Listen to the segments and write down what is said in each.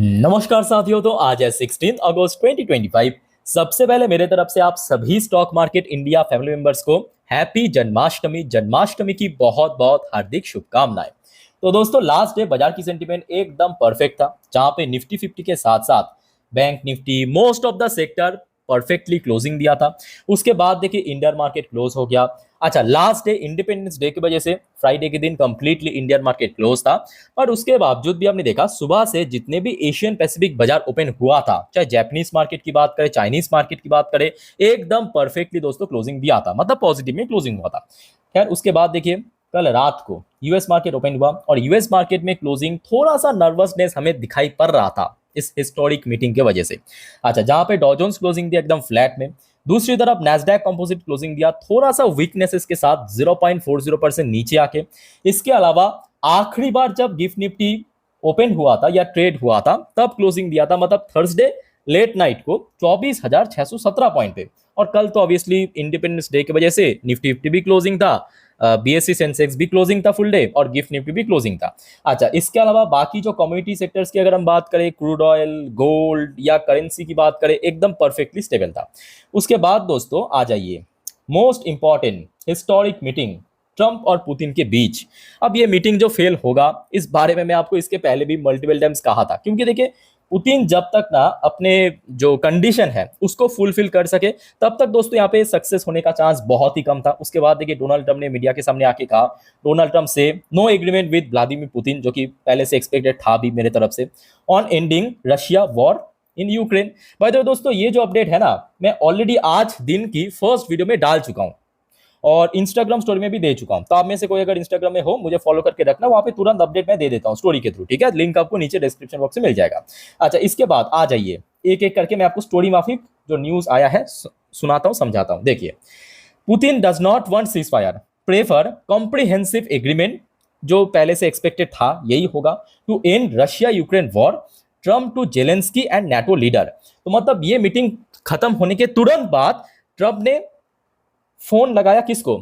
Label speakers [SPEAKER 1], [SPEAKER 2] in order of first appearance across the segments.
[SPEAKER 1] नमस्कार साथियों। तो आज है 16 अगस्त 2025। सबसे पहले मेरे तरफ से आप सभी stock market India family members को हैप्पी जन्माष्टमी जन्माष्टमी की बहुत बहुत हार्दिक शुभकामनाएं। तो दोस्तों, लास्ट डे बाजार की सेंटीमेंट एकदम परफेक्ट था, जहां पे निफ्टी 50 के साथ साथ bank Nifty most of the sector perfectly closing दिया था। उसके बाद देखिए इंडियन मार्केट क्लोज हो गया। अच्छा, लास्ट डे इंडिपेंडेंस डे की वजह से फ्राइडे के दिन कंप्लीटली इंडियन मार्केट क्लोज था। पर उसके बावजूद भी हमने देखा सुबह से जितने भी एशियन पैसिफिक बाजार ओपन हुआ था, चाहे जापानीज मार्केट की बात करें, चाइनीज मार्केट की बात करें, एकदम परफेक्टली दोस्तों क्लोजिंग दिया था, मतलब पॉजिटिव में क्लोजिंग हुआ था। खैर, उसके बाद देखिए कल रात को यूएस मार्केट ओपन हुआ और यूएस मार्केट में क्लोजिंग थोड़ा सा नर्वसनेस हमें दिखाई पड़ रहा था इस हिस्टोरिक मीटिंग की वजह से। अच्छा, जहां पे डॉ जोन्स क्लोजिंग दिया एकदम फ्लैट में, दूसरी तरफ नैस्डैक कंपोजिट क्लोजिंग दिया थोड़ा सा वीकनेसेस के साथ 0.40% नीचे आके। इसके अलावा आखिरी बार जब गिफ्ट निफ्टी ओपन हुआ था या ट्रेड हुआ था तब क्लोजिंग दिया था, मतलब थर्सडे लेट नाइट को 24,617 पॉइंट पे। और कल तो ऑब्वियसली इंडिपेंडेंस डे की वजह से निफ्टी 50 भी क्लोजिंग था, बीएससी सेंसेक्स भी क्लोजिंग था फुल डे और गिफ्ट निफ्टी भी क्लोजिंग था। अच्छा, इसके अलावा बाकी जो कम्युनिटी सेक्टर्स की अगर हम बात करें, क्रूड ऑयल, गोल्ड या करेंसी की बात करें, एकदम परफेक्टली स्टेबल था। उसके बाद दोस्तों आ जाइए most important historic meeting Trump और पुतिन के बीच। अब ये मीटिंग जो फेल होगा, इस बारे में मैं आपको इसके पहले भी मल्टीपल टाइम्स कहा था, क्योंकि देखिए पुतिन जब तक ना अपने जो कंडीशन है उसको फुलफिल कर सके तब तक दोस्तों यहाँ पे सक्सेस होने का चांस बहुत ही कम था। उसके बाद देखिए डोनाल्ड ट्रंप ने मीडिया के सामने आके कहा, डोनाल्ड ट्रंप से no agreement with Vladimir Putin, जो कि पहले से एक्सपेक्टेड था भी मेरे तरफ से, on ending Russia war in Ukraine. By the way दोस्तों, ये जो अपडेट है ना, मैं ऑलरेडी आज दिन की फर्स्ट वीडियो में डाल चुका हूं और इंस्टाग्राम स्टोरी में भी दे चुका हूं। तो आप में से कोई अगर इंस्टाग्राम में हो, मुझे फॉलो करके रखना, वहां पे तुरंत अपडेट मैं दे देता हूं स्टोरी के थ्रू, ठीक है। लिंक आपको नीचे डिस्क्रिप्शन बॉक्स में मिल जाएगा। अच्छा, इसके बाद आ जाइए एक एक करके मैं आपको स्टोरी माफिक जो न्यूज आया है सुनाता हूं, समझाता हूं। देखिए, Putin does not want ceasefire, prefer comprehensive agreement, जो पहले से एक्सपेक्टेड था यही होगा, to end Russia Ukraine war, Trump to Zelensky and NATO leader. तो मतलब ये मीटिंग खत्म होने के तुरंत बाद ट्रम्प ने फोन लगाया किसको?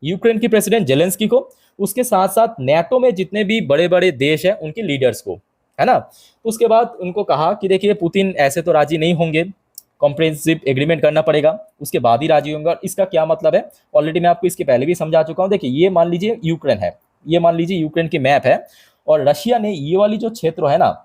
[SPEAKER 1] यूक्रेन की प्रेसिडेंट जेलेंस्की को, उसके साथ साथ नाटो में जितने भी बड़े बड़े देश हैं उनके लीडर्स को, है ना। तो उसके बाद उनको कहा कि देखिए पुतिन ऐसे तो राजी नहीं होंगे, कॉम्प्रिहेंसिव एग्रीमेंट करना पड़ेगा, उसके बाद ही राजी होंगे। और इसका क्या मतलब है, ऑलरेडी मैं आपको इसके पहले भी समझा चुका हूं। देखिए, ये मान लीजिए यूक्रेन है, ये मान लीजिए यूक्रेन की मैप है और रशिया ने ये वाली जो क्षेत्र है ना,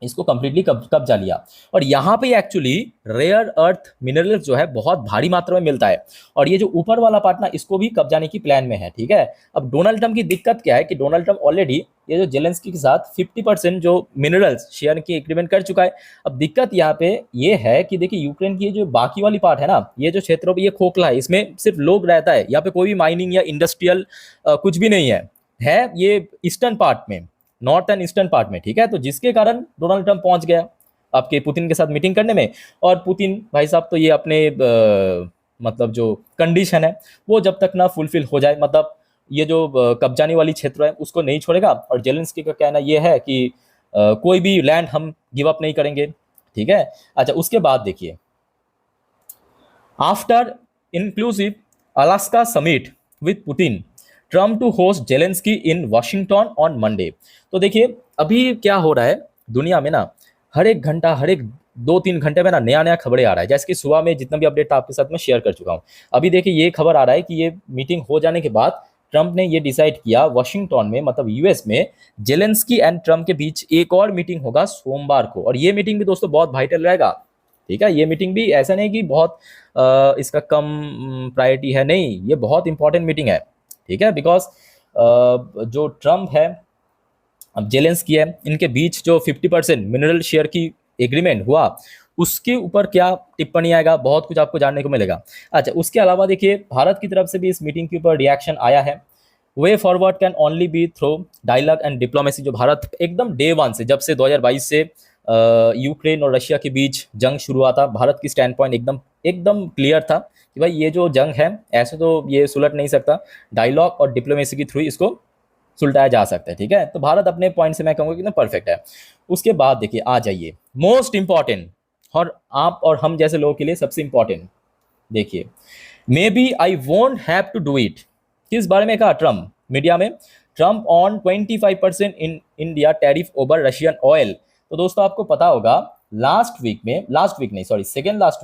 [SPEAKER 1] इसको कंप्लीटली कब्जा लिया। और यहाँ पे एक्चुअली रेयर अर्थ मिनरल्स जो है बहुत भारी मात्रा में मिलता है और ये जो ऊपर वाला पार्ट ना, इसको भी कब्जाने की प्लान में है, ठीक है। अब डोनाल्ड ट्रंप की दिक्कत क्या है कि डोनाल्ड ट्रंप ऑलरेडी ये जो जेलेंस्की के साथ 50% जो मिनरल्स शेयर की एग्रीमेंट कर चुका है। अब दिक्कत यहाँ पे ये है कि देखिए यूक्रेन की जो बाकी वाली पार्ट है ना, ये जो क्षेत्र ये खोखला है, इसमें सिर्फ लोग रहता है, यहाँ पे कोई भी माइनिंग या इंडस्ट्रियल कुछ भी नहीं है ये ईस्टर्न पार्ट में, नॉर्थ एंड ईस्टर्न पार्ट में, ठीक है। तो जिसके कारण डोनाल्ड ट्रंप पहुंच गया आपके पुतिन के साथ मीटिंग करने में। और पुतिन भाई साहब तो ये अपने मतलब जो कंडीशन है वो जब तक ना फुलफिल हो जाए, मतलब ये जो कब्जाने वाली क्षेत्र है उसको नहीं छोड़ेगा। और जेलेंस्की का कहना ये है कि कोई भी लैंड हम गिव अप नहीं करेंगे, ठीक है। अच्छा, उसके बाद देखिए, after inclusive Alaska summit with Putin, Trump to host Zelensky in Washington on Monday. तो देखिए अभी क्या हो रहा है दुनिया में ना, हर एक घंटा, हर एक 2-3 घंटे में ना नया नया खबरें आ रहा है। जैसे कि सुबह में जितना भी अपडेट था आपके साथ में शेयर कर चुका हूं। अभी देखिए ये खबर आ रहा है कि ये मीटिंग हो जाने के बाद ट्रम्प ने ये डिसाइड किया वॉशिंगटन में, मतलब यूएस में, जेलेंस्की एंड ट्रम्प के बीच एक और मीटिंग होगा सोमवार को। और ये मीटिंग भी दोस्तों बहुत वाइटल रहेगा, ठीक है। ये मीटिंग भी ऐसा नहीं कि बहुत इसका कम प्रायोरिटी है, नहीं, ये बहुत इंपॉर्टेंट मीटिंग है, ठीक है। बिकॉज जो ट्रम्प है, अब जेलेंस्की है, इनके बीच जो 50% मिनरल शेयर की एग्रीमेंट हुआ, उसके ऊपर क्या टिप्पणी आएगा, बहुत कुछ आपको जानने को मिलेगा। अच्छा, उसके अलावा देखिए भारत की तरफ से भी इस मीटिंग के ऊपर रिएक्शन आया है। Way forward can only be through dialogue and diplomacy. जो भारत एकदम डे वन से, जब से 2022 से यूक्रेन और रशिया के बीच जंग शुरू हुआ था, भारत की स्टैंड पॉइंट एकदम एकदम क्लियर था कि भाई ये जो जंग है ऐसे तो ये सुलट नहीं सकता, डायलॉग और डिप्लोमेसी के थ्रू इसको सुलटाया जा सकता है, ठीक है। तो भारत अपने पॉइंट से मैं कहूँगा कि ना परफेक्ट है। उसके बाद देखिए आ जाइए मोस्ट इंपॉर्टेंट, और आप और हम जैसे लोगों के लिए सबसे इंपॉर्टेंट, देखिए, maybe I won't have to do it. किस बारे में कहा ट्रम्प मीडिया में? Trump on 25% in India tariff over Russian oil, तो दोस्तों आपको पता होगा सेकेंड लास्ट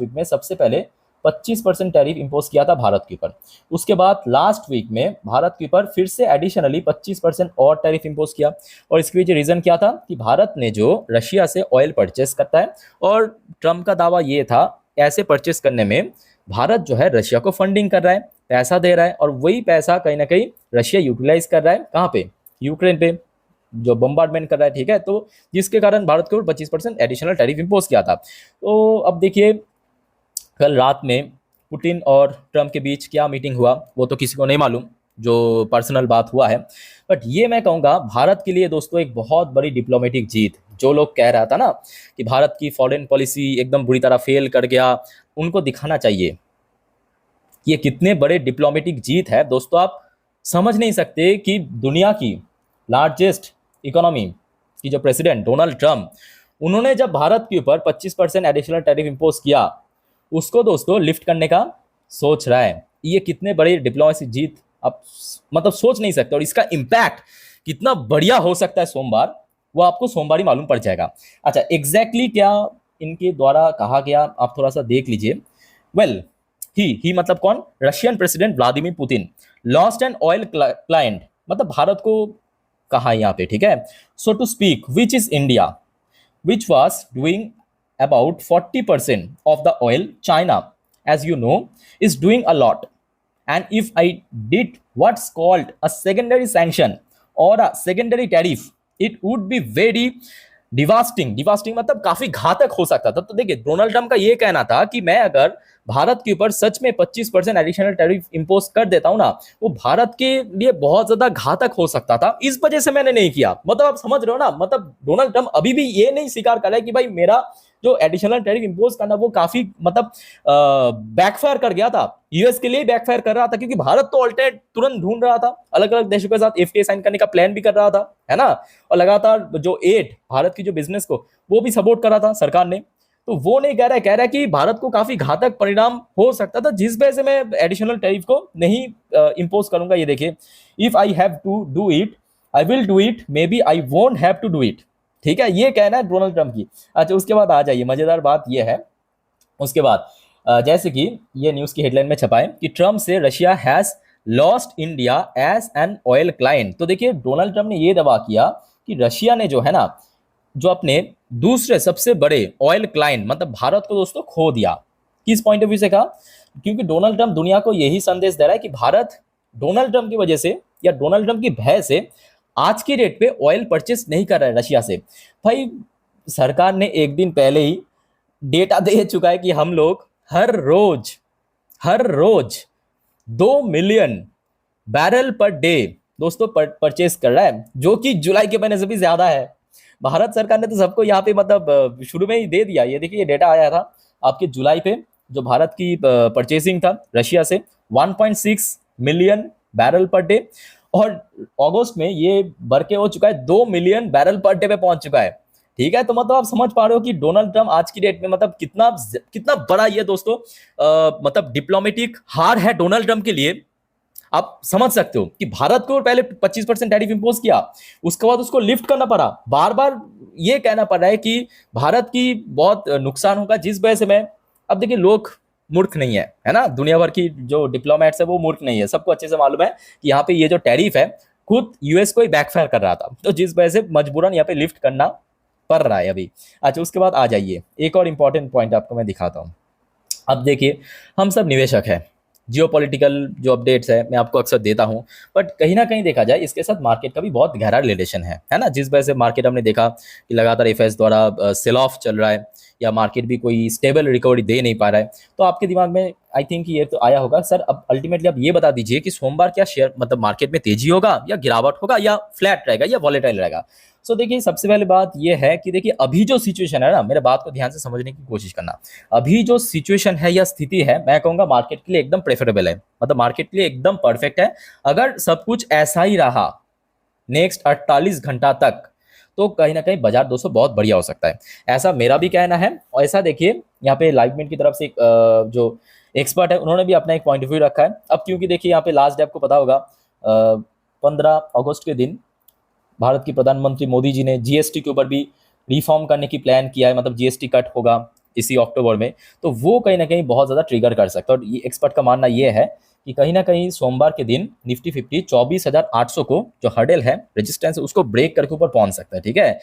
[SPEAKER 1] वीक में सबसे पहले 25% टैरिफ इंपोज किया था भारत के ऊपर। उसके बाद लास्ट वीक में भारत के ऊपर फिर से एडिशनली 25% और टैरिफ इंपोज किया। और इसके पीछे रीजन क्या था कि भारत ने जो रशिया से ऑयल परचेस करता है, और ट्रम्प का दावा ये था ऐसे परचेस करने में भारत जो है रशिया को फंडिंग कर रहा है, पैसा दे रहा है, और वही पैसा कहीं ना कहीं रशिया यूटिलाइज कर रहा है कहाँ पे, यूक्रेन पे, जो बम्बार्डमेंट कर रहा है। ठीक है, तो जिसके कारण भारत के ऊपर 25% एडिशनल टैरिफ इंपोज किया था। तो अब देखिए कल रात में पुतिन और ट्रम्प के बीच क्या मीटिंग हुआ वो तो किसी को नहीं मालूम, जो पर्सनल बात हुआ है। बट ये मैं कहूँगा भारत के लिए दोस्तों एक बहुत बड़ी डिप्लोमेटिक जीत। जो लोग कह रहा था ना कि भारत की फॉरेन पॉलिसी एकदम बुरी तरह फेल कर गया, उनको दिखाना चाहिए ये कितने बड़े डिप्लोमेटिक जीत है। दोस्तों आप समझ नहीं सकते कि दुनिया की लार्जेस्ट इकोनॉमी की जो प्रेसिडेंट डोनाल्ड ट्रम्प, उन्होंने जब भारत के ऊपर 25% एडिशनल टैरिफ इंपोज किया, उसको दोस्तों लिफ्ट करने का सोच रहा है। ये कितने बड़े डिप्लोमेसी जीत आप मतलब सोच नहीं सकते, और इसका इम्पैक्ट कितना बढ़िया हो सकता है सोमवार, वो आपको सोमवार ही मालूम पड़ जाएगा। अच्छा एग्जैक्टली क्या इनके द्वारा कहा गया आप थोड़ा सा देख लीजिए। वेल ही मतलब कौन, Russian president Vladimir Putin lost an oil client, मतलब भारत को कहा यहाँ पे। ठीक है, so to speak which is India which was doing about 40% of the oil. China, as you know, is doing a lot. And if I did what's called a secondary sanction or a secondary tariff, it would be very devastating मतलब काफी घातक हो सकता था। तो देखिए Donald Trump का ये कहना था कि मैं अगर भारत के ऊपर सच में 25% एडिशनल टैरिफ इंपोज कर देता हूं ना, वो भारत के लिए बहुत ज्यादा घातक हो सकता था, इस वजह से मैंने नहीं किया। मतलब आप समझ रहे हो ना, मतलब डोनाल्ड ट्रम्प अभी भी ये नहीं स्वीकार कर रहा है कि भाई मेरा जो एडिशनल टैरिफ इंपोज करना वो काफी मतलब बैकफायर कर गया था, यूएस के लिए बैकफायर कर रहा था, क्योंकि भारत तो ऑल्टरनेट तुरंत ढूंढ रहा था, अलग अलग देशों के साथ एफटीए साइन करने का प्लान भी कर रहा था, है ना, और लगातार जो एड भारत की जो बिजनेस को वो भी सपोर्ट कर रहा था सरकार ने। तो वो नहीं कह रहा है कि भारत को काफी घातक परिणाम हो सकता था, जिस वजह से मैं एडिशनल टैरिफ को नहीं इंपोज करूंगा। ये देखिए, if I have to do it I will do it, maybe I won't have to do it. ठीक है, ये कहना है डोनाल्ड ट्रम्प की। अच्छा उसके बाद आ जाइए, मजेदार बात ये है उसके बाद जैसे कि ये न्यूज़ की हेडलाइन में छपा है कि ट्रम्प से Russia has lost India as an oil client. तो देखिए डोनाल्ड ट्रम्प ने ये दावा किया कि रशिया ने जो है ना, जो अपने दूसरे सबसे बड़े ऑयल क्लाइंट मतलब भारत को दोस्तों खो दिया। किस पॉइंट ऑफ व्यू से कहा, क्योंकि डोनाल्ड ट्रम्प दुनिया को यही संदेश दे रहा है कि भारत डोनाल्ड ट्रम्प की वजह से या डोनाल्ड ट्रम्प की भय से आज की डेट पे ऑयल परचेस नहीं कर रहा है रशिया से। भाई सरकार ने एक दिन पहले ही डेटा दे चुका है कि हम लोग हर रोज 2 मिलियन बैरल पर डे दोस्तों परचेस कर रहा है, जो कि जुलाई के महीने से भी ज्यादा है। भारत सरकार ने तो सबको यहाँ पे मतलब शुरू में ही दे दिया। ये देखिए ये डेटा आया था आपके जुलाई पे, जो भारत की परचेसिंग था रशिया से 1.6 मिलियन बैरल पर डे, और अगस्त में ये बढ़ के हो चुका है 2 मिलियन बैरल पर डे पे पहुंच चुका है। ठीक है, तो मतलब आप समझ पा रहे हो कि डोनाल्ड ट्रम्प आज की डेट में मतलब कितना बड़ा ये दोस्तों मतलब डिप्लोमेटिक हार है डोनाल्ड ट्रम्प के लिए। आप समझ सकते हो कि भारत को पहले 25% टैरिफ इंपोज किया, उसके बाद उसको लिफ्ट करना पड़ा, बार बार ये कहना पड़ रहा है कि भारत की बहुत नुकसान होगा, जिस वजह से मैं अब देखिए लोग मूर्ख नहीं है ना, दुनिया भर की जो डिप्लोमेट्स है वो मूर्ख नहीं है, सबको अच्छे से मालूम है कि यहाँ पे ये जो टैरिफ है खुद यूएस को ही बैकफायर कर रहा था, तो जिस वजह से मजबूरन यहाँ पे लिफ्ट करना पड़ रहा है अभी। अच्छा उसके बाद आ जाइए, एक और इंपॉर्टेंट पॉइंट आपको मैं दिखाता हूँ। अब देखिए हम सब निवेशक हैं, जियोपॉलिटिकल जो अपडेट्स है मैं आपको अक्सर देता हूं, बट कहीं ना कहीं देखा जाए इसके साथ मार्केट का भी बहुत गहरा रिलेशन है ना, जिस वजह से मार्केट हमने देखा कि लगातार एफएस द्वारा सेल ऑफ चल रहा है या मार्केट भी कोई स्टेबल रिकवरी दे नहीं पा रहा है। तो आपके दिमाग में आई थिंक ये तो आया होगा सर, अब अल्टीमेटली आप ये बता दीजिए कि सोमवार क्या शेयर मतलब मार्केट में तेजी होगा या गिरावट होगा या फ्लैट रहेगा या वॉलेटाइल रहेगा। सो देखिए सबसे पहले बात ये है कि देखिए अभी जो सिचुएशन है ना, मेरे बात को ध्यान से समझने की कोशिश करना, अभी जो सिचुएशन है या स्थिति है मैं कहूँगा मार्केट के लिए एकदम प्रेफरेबल है, मतलब मार्केट के लिए एकदम परफेक्ट है। अगर सब कुछ ऐसा ही रहा नेक्स्ट 48 घंटा तक तो कहीं ना कहीं बाजार दोस्तों बहुत बढ़िया हो सकता है, ऐसा मेरा भी कहना है। और ऐसा देखिए यहाँ पे लाइव मिनट की तरफ से जो एक्सपर्ट है उन्होंने भी अपना एक पॉइंट ऑफ व्यू रखा है। अब क्योंकि देखिए यहाँ पे लास्ट डे आपको पता होगा 15 अगस्त के दिन भारत की प्रधानमंत्री मोदी जी ने जीएसटी के ऊपर भी रिफॉर्म करने की प्लान किया है, मतलब जीएसटी कट होगा इसी अक्टूबर में, तो वो कहीं ना कहीं बहुत ज़्यादा ट्रिगर कर सकता है। और ये एक्सपर्ट का मानना ये है कि कहीं ना कहीं सोमवार के दिन निफ्टी 50 24,800 को जो हर्डल है, रेजिस्टेंस, उसको ब्रेक करके ऊपर पहुंच सकता है। ठीक है।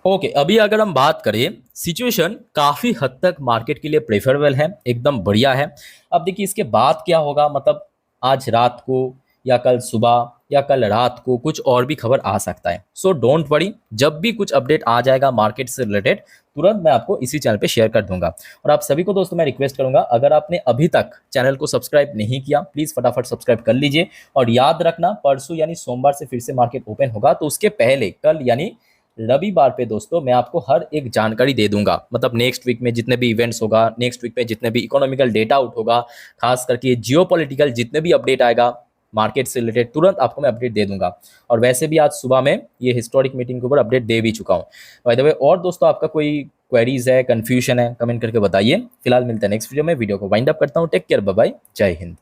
[SPEAKER 1] ओके, अभी अगर हम बात करें, सिचुएशन काफ़ी हद तक मार्केट के लिए प्रेफरेबल है, एकदम बढ़िया है। अब देखिए इसके बाद क्या होगा, मतलब आज रात को या कल सुबह या कल रात को कुछ और भी खबर आ सकता है। सो डोंट वरी, जब भी कुछ अपडेट आ जाएगा मार्केट से रिलेटेड, तुरंत मैं आपको इसी चैनल पे शेयर कर दूंगा। और आप सभी को दोस्तों मैं रिक्वेस्ट करूंगा, अगर आपने अभी तक चैनल को सब्सक्राइब नहीं किया, प्लीज़ फटाफट सब्सक्राइब कर लीजिए। और याद रखना, परसों यानी सोमवार से फिर से मार्केट ओपन होगा, तो उसके पहले कल यानी रविवार पे दोस्तों मैं आपको हर एक जानकारी दे दूंगा। मतलब नेक्स्ट वीक में जितने भी इवेंट्स होगा, नेक्स्ट वीक में जितने भी इकोनॉमिकल डेटा आउट होगा, खास करके जियोपॉलिटिकल जितने भी अपडेट आएगा मार्केट से रिलेटेड, तुरंत आपको मैं अपडेट दे दूंगा। और वैसे भी आज सुबह में ये हिस्टोरिक मीटिंग के ऊपर अपडेट दे भी चुका हूँ, बाय द वे। और दोस्तों आपका कोई क्वेरीज है, कंफ्यूजन है, कमेंट करके बताइए। फिलहाल मिलते हैं नेक्स्ट वीडियो में। वीडियो को वाइंड अप करता हूँ। टेक केयर, बाय बाय, जय हिंद।